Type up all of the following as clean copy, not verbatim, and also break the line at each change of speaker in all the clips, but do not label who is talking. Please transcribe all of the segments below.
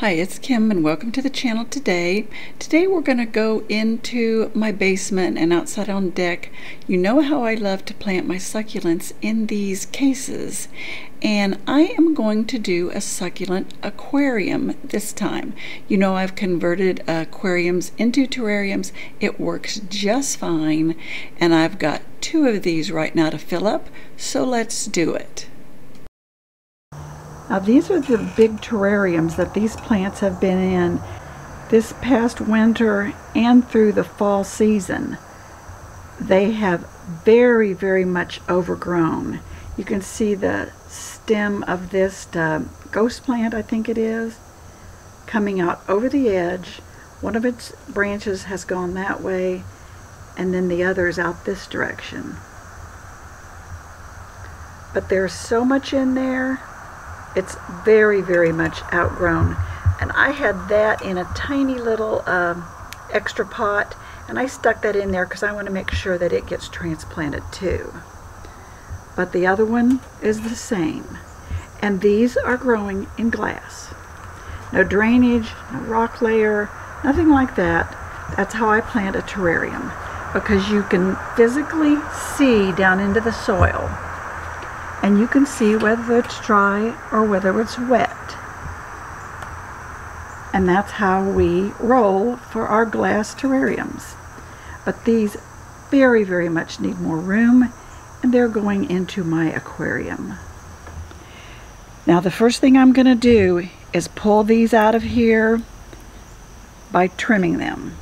Hi, it's Kim and welcome to the channel today. Today we're going to go into my basement and outside on deck. You know how I love to plant my succulents in these cases, and I am going to do a succulent aquarium this time. You know I've converted aquariums into terrariums. It works just fine, and I've got 2 of these right now to fill up, so let's do it. Now these are the big terrariums that these plants have been in this past winter and through the fall season. They have very much overgrown. You can see the stem of this ghost plant, I think it is, coming out over the edge. One of its branches has gone that way, and then the other is out this direction. But there's so much in there. It's very much outgrown, and I had that in a tiny little extra pot, and I stuck that in there because I want to make sure that it gets transplanted too. But the other one is the same, and these are growing in glass. No drainage, no rock layer, nothing like that. That's how I plant a terrarium, because you can physically see down into the soil. And you can see whether it's dry or whether it's wet. And that's how we roll for our glass terrariums. But these very much need more room, and they're going into my aquarium. Now the first thing I'm going to do is pull these out of here by trimming them.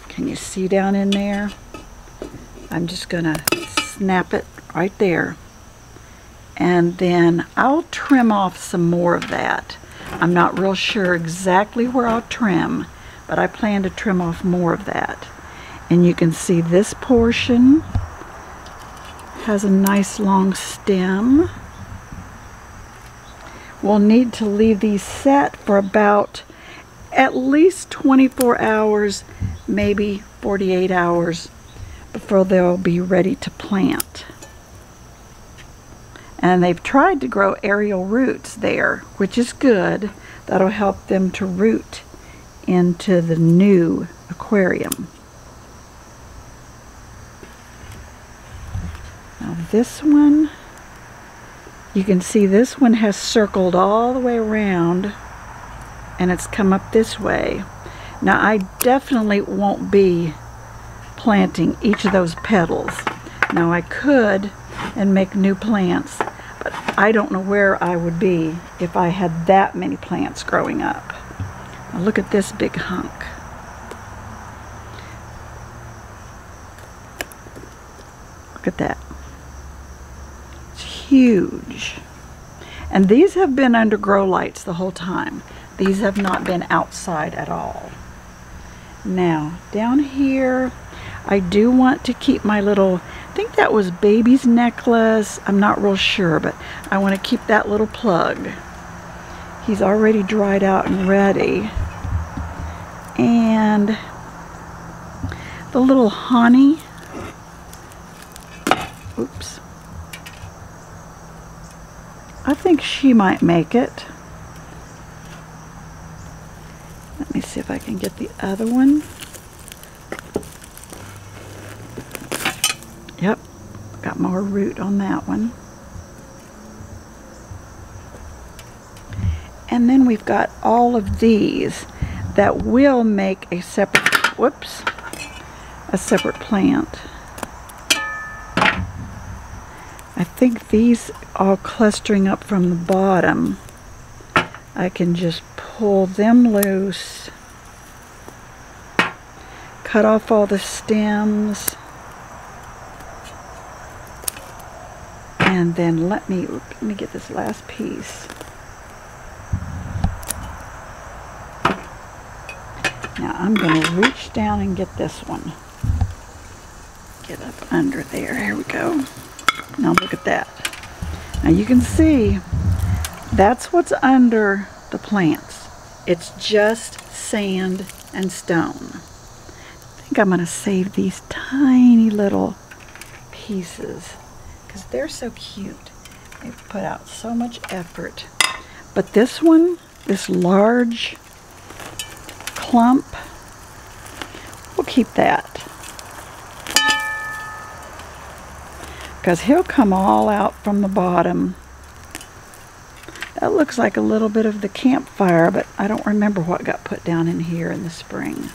Can you see down in there? I'm just going to snap it right there. And then I'll trim off some more of that. I'm not real sure exactly where I'll trim, but I plan to trim off more of that. And you can see this portion has a nice long stem. We'll need to leave these set for about at least 24 hours, maybe 48 hours before they'll be ready to plant. And they've tried to grow aerial roots there, which is good. That'll help them to root into the new aquarium. Now this one, you can see this one has circled all the way around, and it's come up this way. Now I definitely won't be planting each of those petals. Now I could and make new plants, but I don't know where I would be if I had that many plants growing up. Now look at this big hunk. Look at that. It's huge. And these have been under grow lights the whole time. These have not been outside at all. Now down here I do want to keep my little, I think that was baby's necklace. I'm not real sure, but I want to keep that little plug. He's already dried out and ready. And the little honey. Oops. I think she might make it. Let me see if I can get the other one. Yep, got more root on that one. And then we've got all of these that will make a separate, a separate plant. I think these all clustering up from the bottom, I can just pull them loose, cut off all the stems, and then let me get this last piece. Now I'm going to reach down and get this one. Get up under there. Here we go. Now look at that. Now you can see that's what's under the plants. It's just sand and stone. I think I'm going to save these tiny little pieces, because they're so cute. They've put out so much effort. But this one this large clump. We'll keep that, because he'll come all out from the bottom. That looks like a little bit of the campfire, but I don't remember what got put down in here in the spring.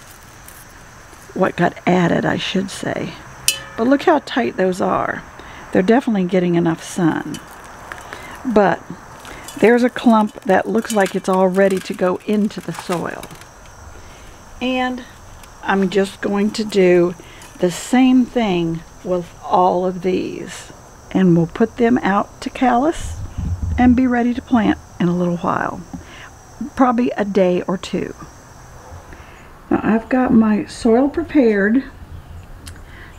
What got added, I should say. But look how tight those are. They're definitely getting enough sun. But there's a clump that looks like it's all ready to go into the soil. And I'm just going to do the same thing with all of these. And we'll put them out to callus and be ready to plant in a little while. Probably a day or two. Now I've got my soil prepared.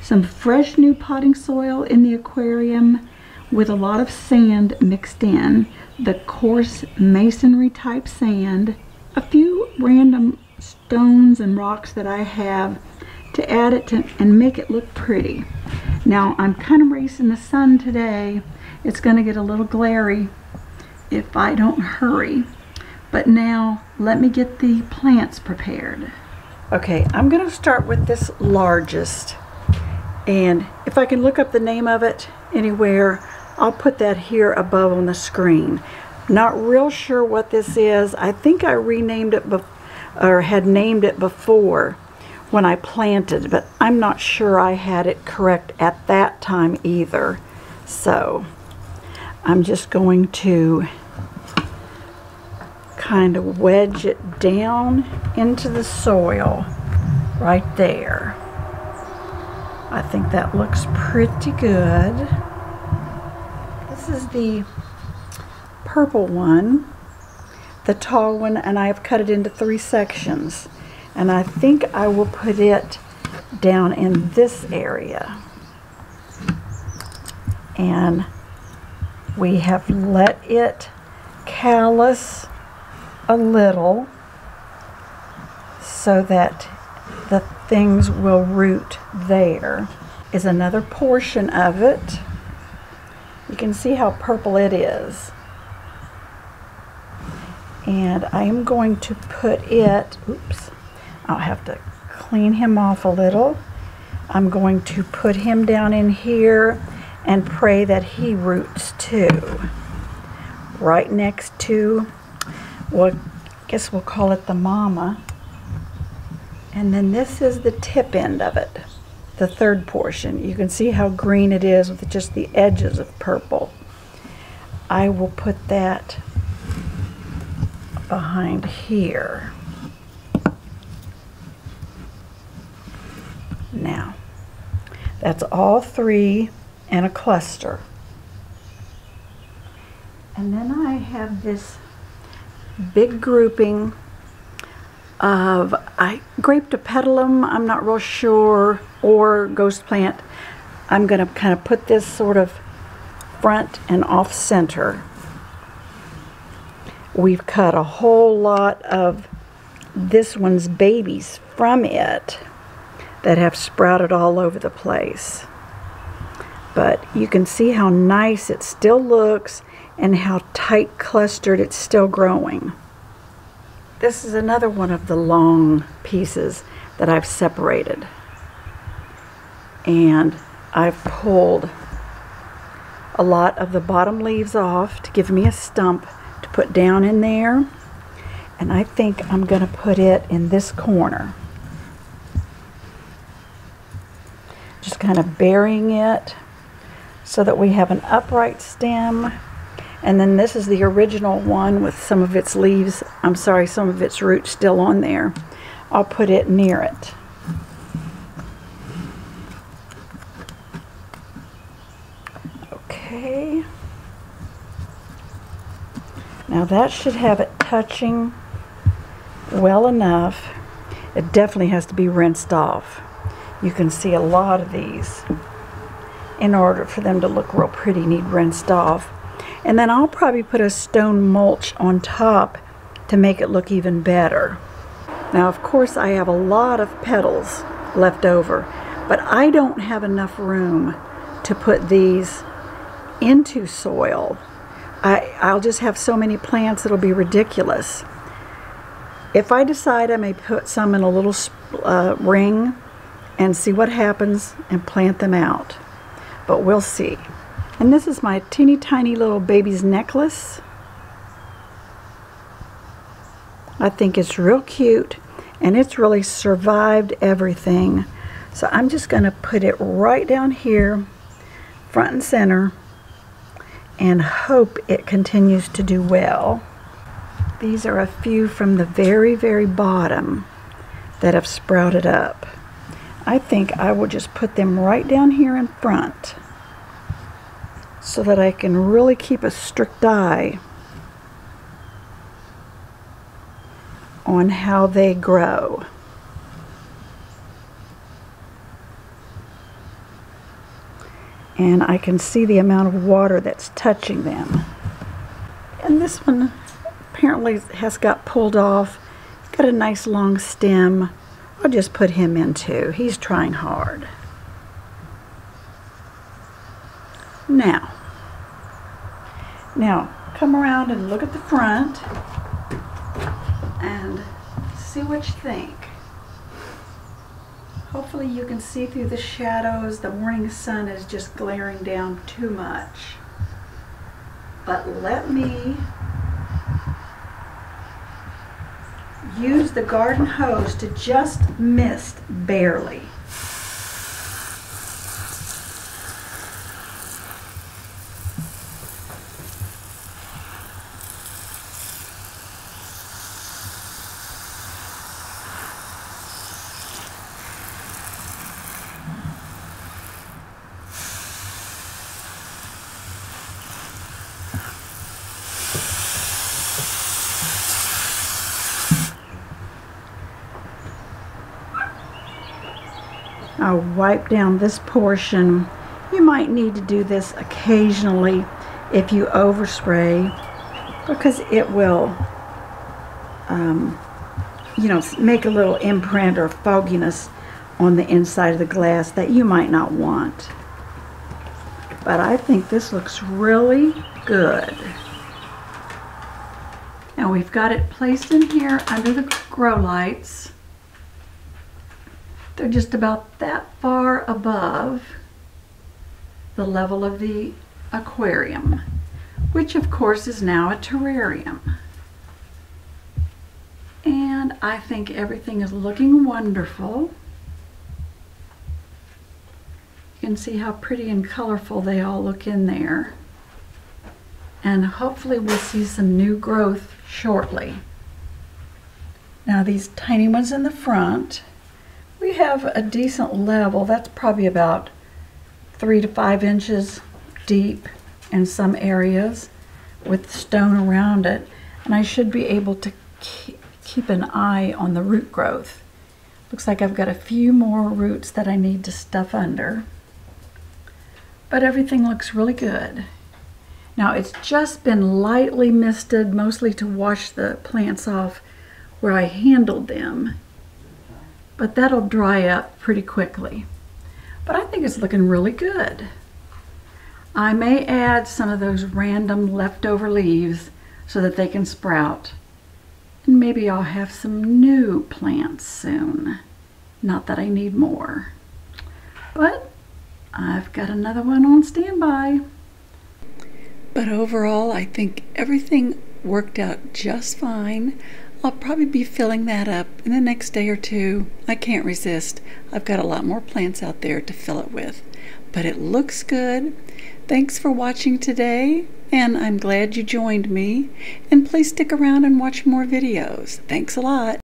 Some fresh new potting soil in the aquarium with a lot of sand mixed in. The coarse masonry type sand. A few random stones and rocks that I have to add it to and make it look pretty. Now I'm kind of racing the sun today. It's going to get a little glary if I don't hurry. But now let me get the plants prepared. Okay, I'm going to start with this largest, and if I can look up the name of it anywhere, I'll put that here above on the screen. Not real sure what this is. I think I renamed it or had named it before when I planted, but I'm not sure I had it correct at that time either. So I'm just going to kind of wedge it down into the soil right there. I think that looks pretty good. This is the purple one, the tall one, and I've cut it into 3 sections. And I think I will put it down in this area. And we have let it callus a little so that the things will root there. Is another portion of it. You can see how purple it is. And I am going to put it, oops, I'll have to clean him off a little. I'm going to put him down in here and pray that he roots too. Right next to, well, I guess we'll call it the mama. And then this is the tip end of it, the third portion. You can see how green it is with just the edges of purple. I will put that behind here. Now, that's all 3 in a cluster. And then I have this big grouping of Hypertufa, I'm not real sure, or ghost plant. I'm going to kind of put this sort of front and off center. We've cut a whole lot of this one's babies from it that have sprouted all over the place. But you can see how nice it still looks and how tight clustered it's still growing. This is another one of the long pieces that I've separated. And I've pulled a lot of the bottom leaves off to give me a stump to put down in there. And I think I'm going to put it in this corner. Just kind of burying it so that we have an upright stem. And then this is the original one with some of its leaves, I'm sorry, some of its roots still on there. I'll put it near it. Okay. Now that should have it touching well enough. It definitely has to be rinsed off. You can see a lot of these, in order for them to look real pretty, need rinsed off. And then I'll probably put a stone mulch on top to make it look even better. Now, of course, I have a lot of petals left over, but I don't have enough room to put these into soil. I'll just have so many plants it'll be ridiculous. If I decide, I may put some in a little ring and see what happens and plant them out. But we'll see. And this is my teeny tiny little baby's necklace. I think it's real cute, and it's really survived everything. So I'm just going to put it right down here, front and center, and hope it continues to do well. These are a few from the very, very bottom that have sprouted up. I think I will just put them right down here in front so that I can really keep a strict eye on how they grow. And I can see the amount of water that's touching them. And this one apparently has got pulled off. He's got a nice long stem. I'll just put him in too. He's trying hard. Now come around and look at the front and see what you think. Hopefully you can see through the shadows. The morning sun is just glaring down too much. But let me use the garden hose to just mist barely. I'll wipe down this portion. You might need to do this occasionally if you overspray, because it will, make a little imprint or fogginess on the inside of the glass that you might not want. But I think this looks really good. Now we've got it placed in here under the grow lights. They're just about that far above the level of the aquarium, which of course is now a terrarium. And I think everything is looking wonderful. You can see how pretty and colorful they all look in there. And hopefully we'll see some new growth shortly. Now these tiny ones in the front, we have a decent level. That's probably about 3 to 5 inches deep in some areas with stone around it. And I should be able to keep an eye on the root growth. Looks like I've got a few more roots that I need to stuff under. But everything looks really good. Now it's just been lightly misted, mostly to wash the plants off where I handled them. But that'll dry up pretty quickly. But I think it's looking really good. I may add some of those random leftover leaves so that they can sprout. And maybe I'll have some new plants soon. Not that I need more. But I've got another one on standby. But overall, I think everything worked out just fine. I'll probably be filling that up in the next day or two. I can't resist. I've got a lot more plants out there to fill it with. But it looks good. Thanks for watching today, and I'm glad you joined me. And please stick around and watch more videos. Thanks a lot.